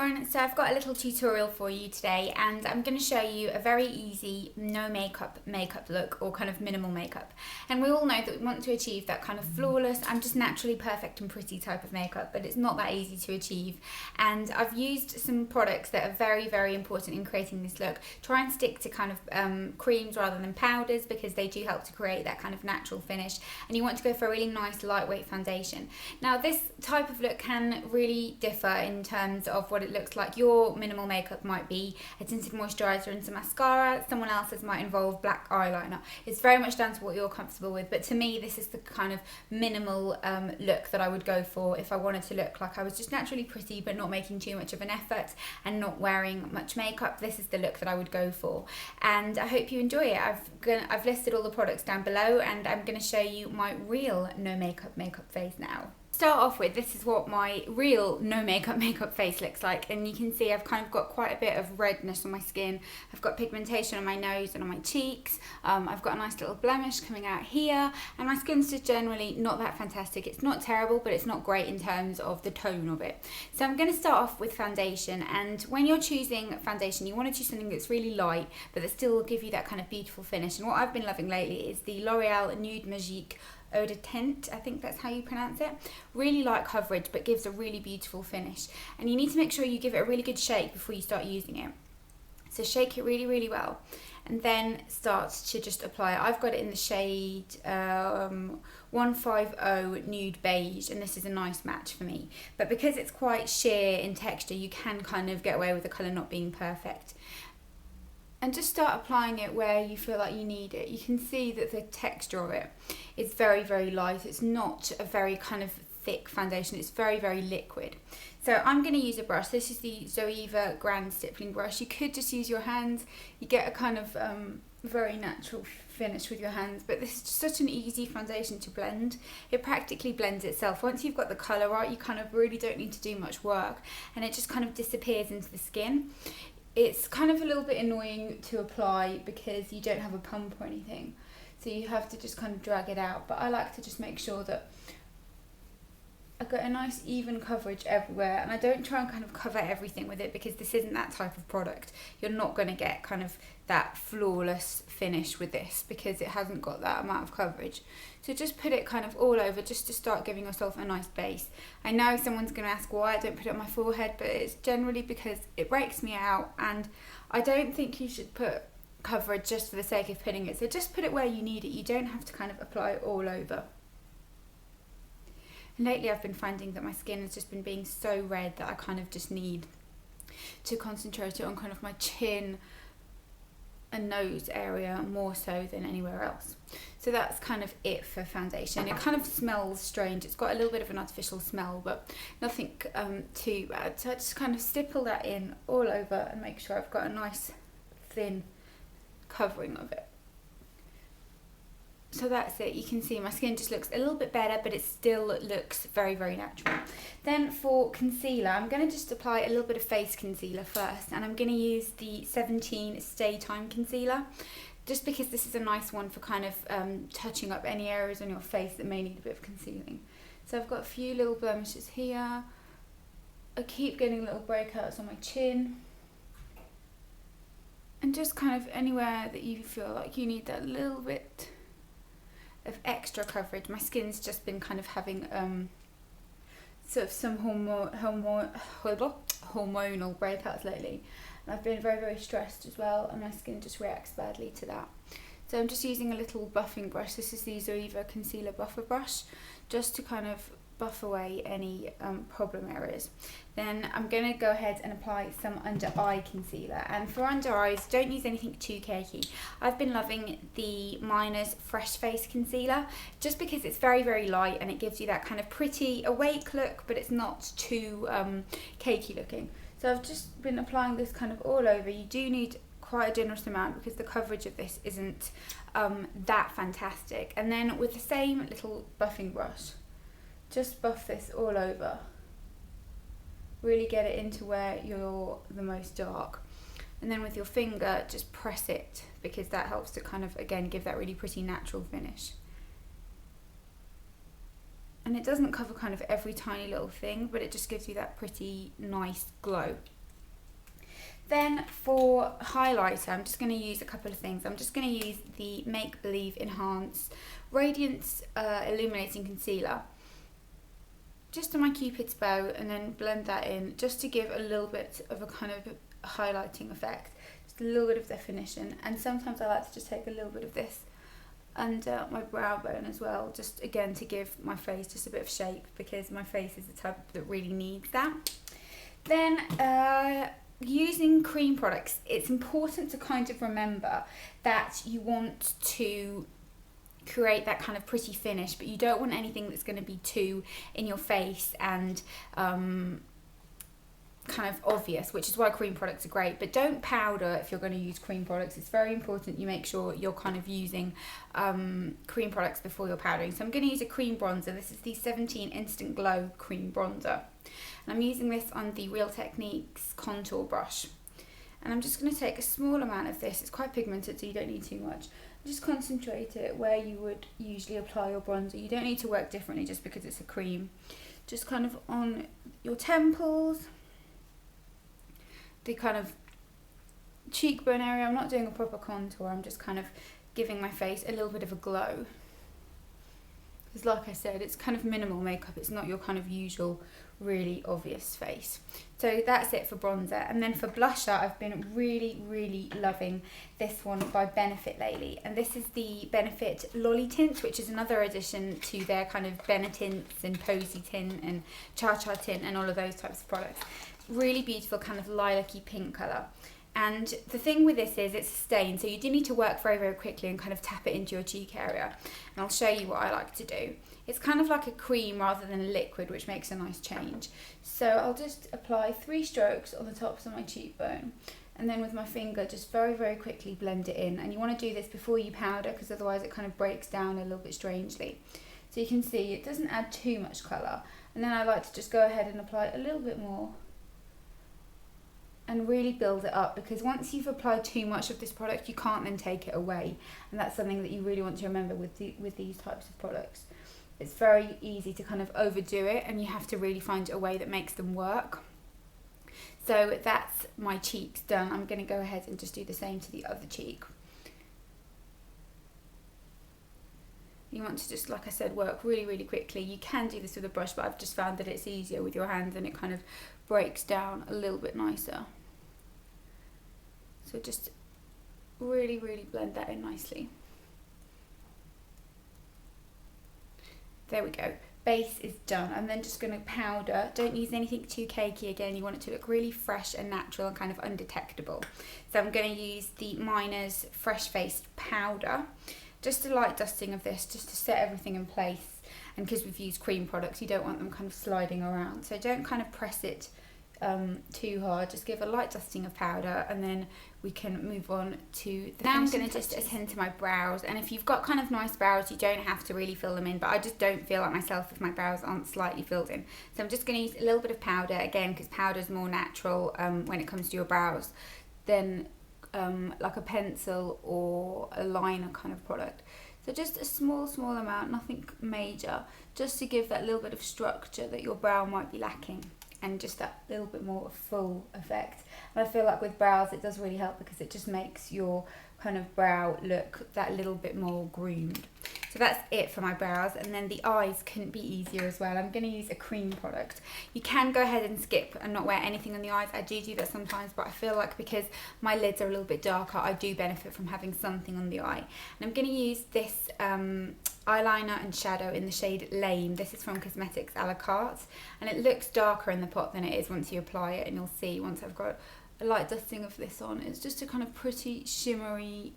everyone, so I've got a little tutorial for you today and I'm going to show you a very easy no makeup look, or kind of minimal makeup. And we all know that we want to achieve that kind of flawless, I'm just naturally perfect and pretty type of makeup, but it's not that easy to achieve. And I've used some products that are very, very important in creating this look. Try and stick to kind of creams rather than powders, because they do help to create that kind of natural finish. And you want to go for a really nice lightweight foundation. Now this type of look can really differ in terms of what it looks like. Your minimal makeup might be a tinted moisturiser and some mascara. Someone else's might involve black eyeliner. It's very much down to what you're comfortable with, but to me this is the kind of minimal look that I would go for if I wanted to look like I was just naturally pretty but not making too much of an effort and not wearing much makeup. This is the look that I would go for, and I hope you enjoy it. I've listed all the products down below, and I'm going to show you my real no makeup face now. Start off with, this is what my real no makeup face looks like, and you can see I've kind of got quite a bit of redness on my skin. I've got pigmentation on my nose and on my cheeks. I've got a nice little blemish coming out here, and my skin's just generally not that fantastic. It's not terrible, but it's not great in terms of the tone of it. So I'm going to start off with foundation, and when you're choosing foundation, you want to choose something that's really light but that still will give you that kind of beautiful finish. And what I've been loving lately is the L'Oreal Nude Magique Eau de Teint, I think that's how you pronounce it. Really light coverage but gives a really beautiful finish, and you need to make sure you give it a really good shake before you start using it. So shake it really, really well, and then start to just apply it. I've got it in the shade 150 Nude Beige, and this is a nice match for me, but because it's quite sheer in texture, you can kind of get away with the colour not being perfect. And just start applying it where you feel like you need it. You can see that the texture of it is very, very light. It's not a very kind of thick foundation. It's very, very liquid. So I'm going to use a brush. This is the Zoeva Grand Stippling brush. You could just use your hands. You get a kind of very natural finish with your hands, but this is just such an easy foundation to blend. It practically blends itself. Once you've got the colour right, you kind of really don't need to do much work, and it just kind of disappears into the skin. It's kind of a little bit annoying to apply because you don't have a pump or anything, so you have to just kind of drag it out, but I like to just make sure that I've got a nice even coverage everywhere, and I don't try and kind of cover everything with it because this isn't that type of product. You're not going to get kind of that flawless finish with this because it hasn't got that amount of coverage. So just put it kind of all over just to start giving yourself a nice base. I know someone's going to ask why I don't put it on my forehead, but it's generally because it breaks me out, and I don't think you should put coverage just for the sake of putting it. So just put it where you need it. You don't have to kind of apply it all over. And lately I've been finding that my skin has just been being so red that I kind of just need to concentrate it on kind of my chin and nose area more so than anywhere else. So that's kind of it for foundation. It kind of smells strange. It's got a little bit of an artificial smell, but nothing too bad. So I just kind of stipple that in all over and make sure I've got a nice thin covering of it. So that's it. You can see my skin just looks a little bit better, but it still looks very, very natural. Then for concealer, I'm going to just apply a little bit of face concealer first, and I'm going to use the 17 Stay Time Concealer, just because this is a nice one for kind of touching up any areas on your face that may need a bit of concealing. So I've got a few little blemishes here. I keep getting little breakouts on my chin. And just kind of anywhere that you feel like you need that little bit of extra coverage. My skin's just been kind of having sort of some hormonal breakouts lately, and I've been very, very stressed as well, and my skin just reacts badly to that. So I'm just using a little buffing brush. This is the Zoeva Concealer Buffer Brush, just to kind of buff away any problem areas. Then I'm going to go ahead and apply some under eye concealer, and for under eyes don't use anything too cakey. I've been loving the Miner's Fresh Face Concealer just because it's very, very light and it gives you that kind of pretty awake look, but it's not too cakey looking. So I've just been applying this kind of all over. You do need quite a generous amount because the coverage of this isn't that fantastic. And then with the same little buffing brush, just buff this all over. Really get it into where you're the most dark. And then with your finger, just press it, because that helps to kind of, again, give that really pretty natural finish. And it doesn't cover kind of every tiny little thing, but it just gives you that pretty nice glow. Then for highlighter, I'm just going to use a couple of things. I'm just going to use the Make Believe Enhance Radiance Illuminating Concealer just on my Cupid's bow, and then blend that in just to give a little bit of a kind of highlighting effect, just a little bit of definition. And sometimes I like to just take a little bit of this under my brow bone as well, just again to give my face just a bit of shape, because my face is the type that really needs that. Then using cream products, it's important to kind of remember that you want to create that kind of pretty finish, but you don't want anything that's going to be too in your face and kind of obvious, which is why cream products are great. But don't powder if you're going to use cream products. It's very important you make sure you're kind of using cream products before you're powdering. So I'm going to use a cream bronzer. This is the 17 Instant Glow cream bronzer, and I'm using this on the Real Techniques contour brush, and I'm just going to take a small amount of this. It's quite pigmented, so you don't need too much. Just concentrate it where you would usually apply your bronzer. You don't need to work differently just because it's a cream. Just kind of on your temples, the kind of cheekbone area. I'm not doing a proper contour, I'm just kind of giving my face a little bit of a glow. Because like I said, it's kind of minimal makeup, it's not your kind of usual really obvious face. So that's it for bronzer. And then for blusher, I've been really loving this one by Benefit lately, and this is the Benefit Lolly Tint, which is another addition to their kind of Benetints and Posy Tint and Cha Cha Tint and all of those types of products. Really beautiful kind of lilac-y pink colour. And the thing with this is it's a stain, so you do need to work very quickly and kind of tap it into your cheek area. And I'll show you what I like to do. It's kind of like a cream rather than a liquid, which makes a nice change. So I'll just apply 3 strokes on the tops of my cheekbone, and then with my finger just very quickly blend it in. And you want to do this before you powder, because otherwise it kind of breaks down a little bit strangely. So you can see it doesn't add too much colour. And then I like to just go ahead and apply a little bit more and really build it up, because once you've applied too much of this product, you can't then take it away, and that's something that you really want to remember with these types of products. It's very easy to kind of overdo it, and you have to really find a way that makes them work. So that's my cheeks done. I'm going to go ahead and just do the same to the other cheek. You want to just, like I said, work really quickly. You can do this with a brush, but I've just found that it's easier with your hands and it kind of breaks down a little bit nicer. So just really blend that in nicely. There we go. Base is done. I'm then just going to powder. Don't use anything too cakey again. You want it to look really fresh and natural and kind of undetectable. So I'm going to use the Miners Fresh Faced Powder. Just a light dusting of this, just to set everything in place. And because we've used cream products, you don't want them kind of sliding around. So don't kind of press it too hard. Just give a light dusting of powder, and then we can move on to the now I'm going to just attend to my brows. And if you've got kind of nice brows, you don't have to really fill them in, but I just don't feel like myself if my brows aren't slightly filled in. So I'm just going to use a little bit of powder, again, because powder is more natural when it comes to your brows than like a pencil or a liner kind of product. So just a small amount, nothing major, just to give that little bit of structure that your brow might be lacking, and just that little bit more full effect. And I feel like with brows it does really help, because it just makes your kind of brow look that little bit more groomed. So that's it for my brows. And then the eyes couldn't be easier as well. I'm going to use a cream product. You can go ahead and skip and not wear anything on the eyes. I do that sometimes, but I feel like because my lids are a little bit darker, I do benefit from having something on the eye. And I'm going to use this eyeliner and shadow in the shade Lame. This is from Cosmetics a la carte, and it looks darker in the pot than it is once you apply it, and you'll see once I've got a light dusting of this on. It's just a kind of pretty shimmery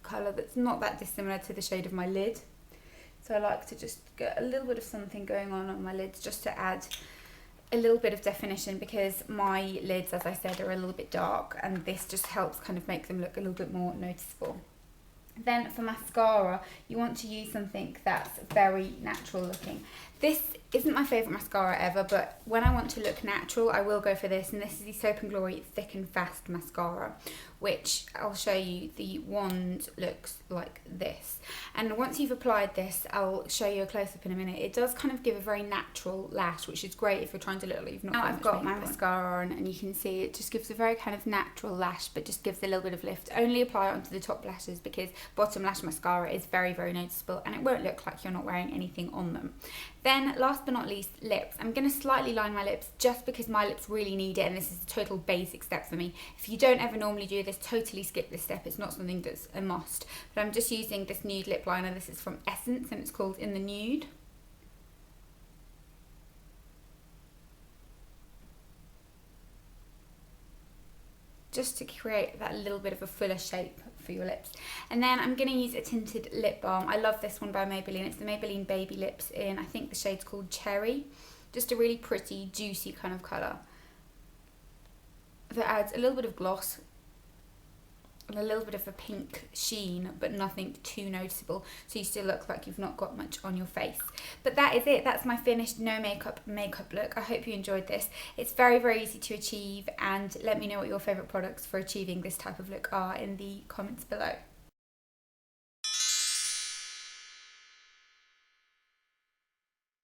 colour that's not that dissimilar to the shade of my lid. So I like to just get a little bit of something going on my lids, just to add a little bit of definition, because my lids, as I said, are a little bit dark, and this just helps kind of make them look a little bit more noticeable. Then for mascara, you want to use something that's very natural looking. This isn't my favourite mascara ever, but when I want to look natural, I will go for this. And this is the Soap & Glory Thick and Fast Mascara, which I'll show you. The wand looks like this. And once you've applied this, I'll show you a close-up in a minute. It does kind of give a very natural lash, which is great if you're trying to look like you've not. Now I've got my mascara on, and you can see it just gives a very kind of natural lash, but just gives a little bit of lift. Only apply it onto the top lashes, because bottom lash mascara is very, very noticeable, and it won't look like you're not wearing anything on them. Then, last but not least, lips. I'm going to slightly line my lips just because my lips really need it, and this is a total basic step for me. If you don't ever normally do this, totally skip this step. It's not something that's a must. But I'm just using this nude lip liner. This is from Essence, and it's called In the Nude. Just to create that little bit of a fuller shape for your lips. And then I'm going to use a tinted lip balm. I love this one by Maybelline. It's the Maybelline Baby Lips in, I think the shade's called Cherry. Just a really pretty, juicy kind of colour that adds a little bit of gloss and a little bit of a pink sheen, but nothing too noticeable, so you still look like you've not got much on your face. But that is it. That's my finished no makeup look. I hope you enjoyed this. It's very, very easy to achieve, and let me know what your favourite products for achieving this type of look are in the comments below.